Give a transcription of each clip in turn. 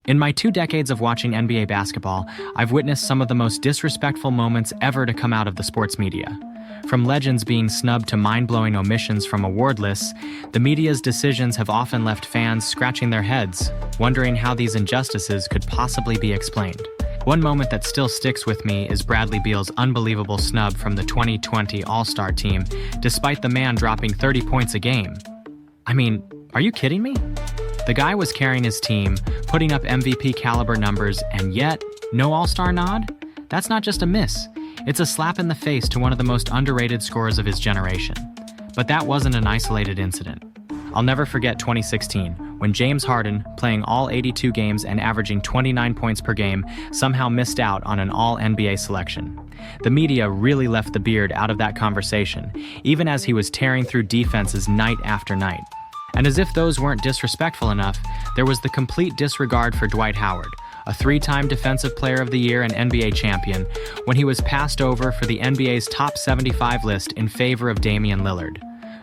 In my 2 decades of watching NBA basketball, I've witnessed some of the most disrespectful moments ever to come out of the sports media. From legends being snubbed to mind-blowing omissions from award lists, the media's decisions have often left fans scratching their heads, wondering how these injustices could possibly be explained. One moment that still sticks with me is Bradley Beal's unbelievable snub from the 2020 All-Star team, despite the man dropping 30 points a game. I mean, are you kidding me? The guy was carrying his team, putting up MVP caliber numbers, and yet, no All-Star nod? That's not just a miss. It's a slap in the face to one of the most underrated scorers of his generation. But that wasn't an isolated incident. I'll never forget 2016, when James Harden, playing all 82 games and averaging 29 points per game, somehow missed out on an All-NBA selection. The media really left the beard out of that conversation, even as he was tearing through defenses night after night. And as if those weren't disrespectful enough, there was the complete disregard for Dwight Howard, a 3-time Defensive Player of the Year and NBA champion, when he was passed over for the NBA's top 75 list in favor of Damian Lillard.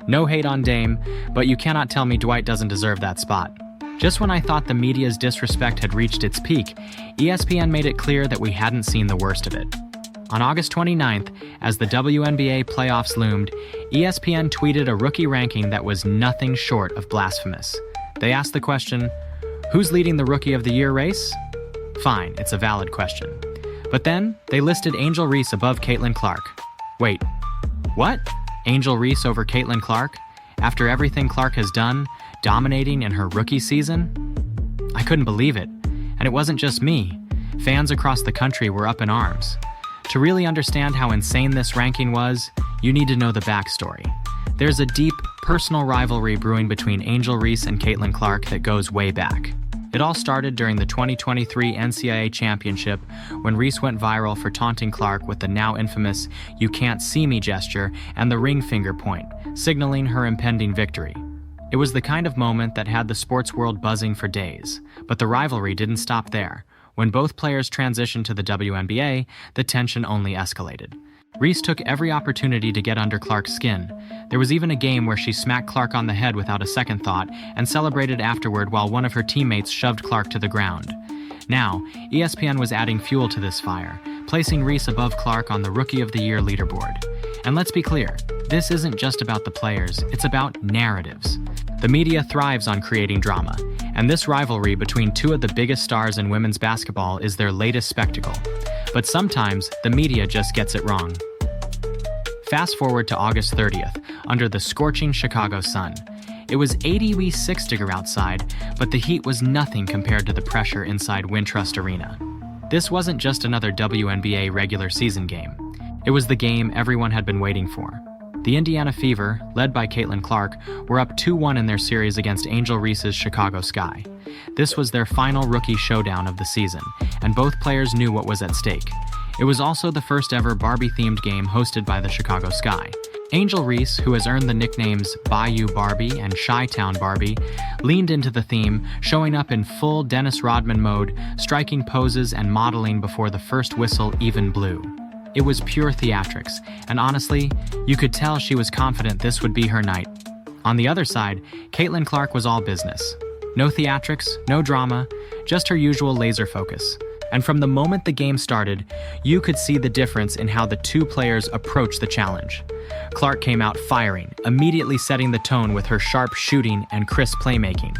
No hate on Dame, but you cannot tell me Dwight doesn't deserve that spot. Just when I thought the media's disrespect had reached its peak, ESPN made it clear that we hadn't seen the worst of it. On August 29th, as the WNBA playoffs loomed, ESPN tweeted a rookie ranking that was nothing short of blasphemous. They asked the question, who's leading the Rookie of the Year race? Fine, it's a valid question. But then, they listed Angel Reese above Caitlin Clark. Wait, what? Angel Reese over Caitlin Clark? After everything Clark has done, dominating in her rookie season? I couldn't believe it. And it wasn't just me. Fans across the country were up in arms. To really understand how insane this ranking was, you need to know the backstory. There's a deep, personal rivalry brewing between Angel Reese and Caitlin Clark that goes way back. It all started during the 2023 NCAA Championship when Reese went viral for taunting Clark with the now infamous "you can't see me" gesture and the ring finger point, signaling her impending victory. It was the kind of moment that had the sports world buzzing for days, but the rivalry didn't stop there. When both players transitioned to the WNBA, the tension only escalated. Reese took every opportunity to get under Clark's skin. There was even a game where she smacked Clark on the head without a second thought and celebrated afterward while one of her teammates shoved Clark to the ground. Now, ESPN was adding fuel to this fire, placing Reese above Clark on the Rookie of the Year leaderboard. And let's be clear, this isn't just about the players, it's about narratives. The media thrives on creating drama, and this rivalry between 2 of the biggest stars in women's basketball is their latest spectacle. But sometimes, the media just gets it wrong. Fast forward to August 30th, under the scorching Chicago sun. It was 86 degrees outside, but the heat was nothing compared to the pressure inside Wintrust Arena. This wasn't just another WNBA regular season game. It was the game everyone had been waiting for. The Indiana Fever, led by Caitlin Clark, were up 2-1 in their series against Angel Reese's Chicago Sky. This was their final rookie showdown of the season, and both players knew what was at stake. It was also the first ever Barbie-themed game hosted by the Chicago Sky. Angel Reese, who has earned the nicknames Bayou Barbie and Chi-Town Barbie, leaned into the theme, showing up in full Dennis Rodman mode, striking poses and modeling before the first whistle even blew. It was pure theatrics, and honestly, you could tell she was confident this would be her night. On the other side, Caitlin Clark was all business. No theatrics, no drama, just her usual laser focus. And from the moment the game started, you could see the difference in how the 2 players approached the challenge. Clark came out firing, immediately setting the tone with her sharp shooting and crisp playmaking.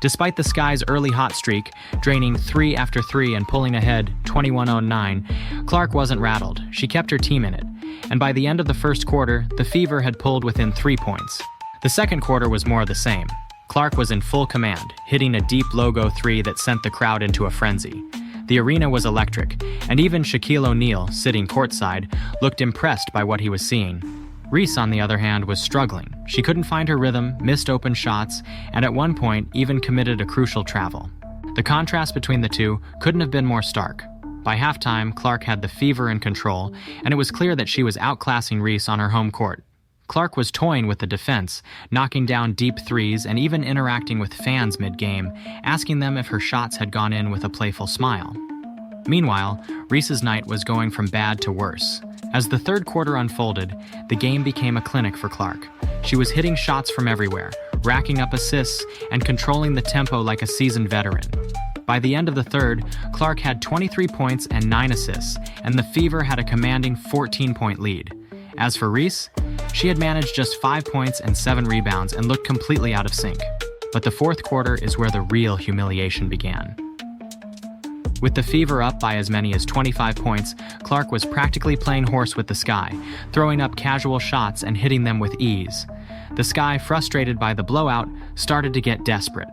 Despite the Sky's early hot streak, draining 3 after 3 and pulling ahead 21-09, Clark wasn't rattled. She kept her team in it. And by the end of the first quarter, the Fever had pulled within 3 points. The second quarter was more of the same. Clark was in full command, hitting a deep logo 3 that sent the crowd into a frenzy. The arena was electric, and even Shaquille O'Neal, sitting courtside, looked impressed by what he was seeing. Reese, on the other hand, was struggling. She couldn't find her rhythm, missed open shots, and at one point even committed a crucial travel. The contrast between the 2 couldn't have been more stark. By halftime, Clark had the Fever in control, and it was clear that she was outclassing Reese on her home court. Clark was toying with the defense, knocking down deep threes and even interacting with fans mid-game, asking them if her shots had gone in with a playful smile. Meanwhile, Reese's night was going from bad to worse. As the third quarter unfolded, the game became a clinic for Clark. She was hitting shots from everywhere, racking up assists, and controlling the tempo like a seasoned veteran. By the end of the third, Clark had 23 points and 9 assists, and the Fever had a commanding 14-point lead. As for Reese, she had managed just 5 points and 7 rebounds and looked completely out of sync. But the fourth quarter is where the real humiliation began. With the Fever up by as many as 25 points, Clark was practically playing horse with the Sky, throwing up casual shots and hitting them with ease. The Sky, frustrated by the blowout, started to get desperate.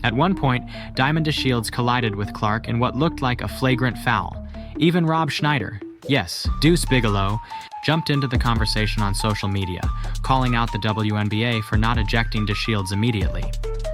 At one point, Diamond DeShields collided with Clark in what looked like a flagrant foul. Even Rob Schneider, yes, Deuce Bigelow, jumped into the conversation on social media, calling out the WNBA for not ejecting DeShields immediately.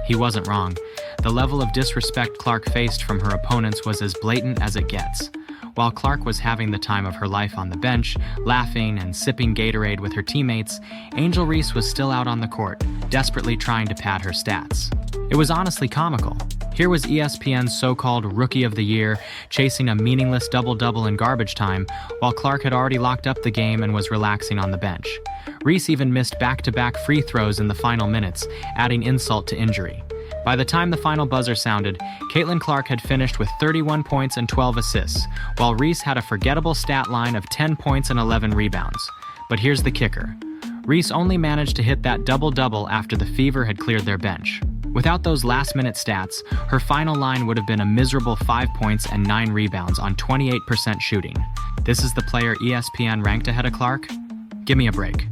He wasn't wrong. The level of disrespect Clark faced from her opponents was as blatant as it gets. While Clark was having the time of her life on the bench, laughing and sipping Gatorade with her teammates, Angel Reese was still out on the court, desperately trying to pad her stats. It was honestly comical. Here was ESPN's so-called Rookie of the Year chasing a meaningless double-double in garbage time, while Clark had already locked up the game and was relaxing on the bench. Reese even missed back-to-back free throws in the final minutes, adding insult to injury. By the time the final buzzer sounded, Caitlin Clark had finished with 31 points and 12 assists, while Reese had a forgettable stat line of 10 points and 11 rebounds. But here's the kicker. Reese only managed to hit that double-double after the Fever had cleared their bench. Without those last-minute stats, her final line would have been a miserable 5 points and 9 rebounds on 28% shooting. This is the player ESPN ranked ahead of Clark? Give me a break.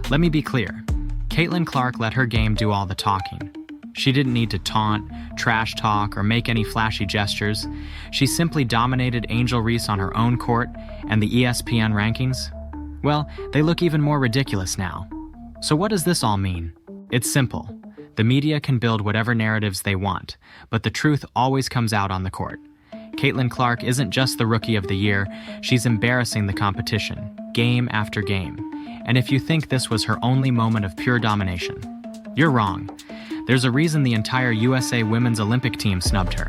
Let me be clear. Caitlin Clark let her game do all the talking. She didn't need to taunt, trash talk, or make any flashy gestures. She simply dominated Angel Reese on her own court, and the ESPN rankings? Well, they look even more ridiculous now. So what does this all mean? It's simple. The media can build whatever narratives they want, but the truth always comes out on the court. Caitlin Clark isn't just the Rookie of the Year, she's embarrassing the competition, game after game. And if you think this was her only moment of pure domination, you're wrong. There's a reason the entire USA Women's Olympic team snubbed her.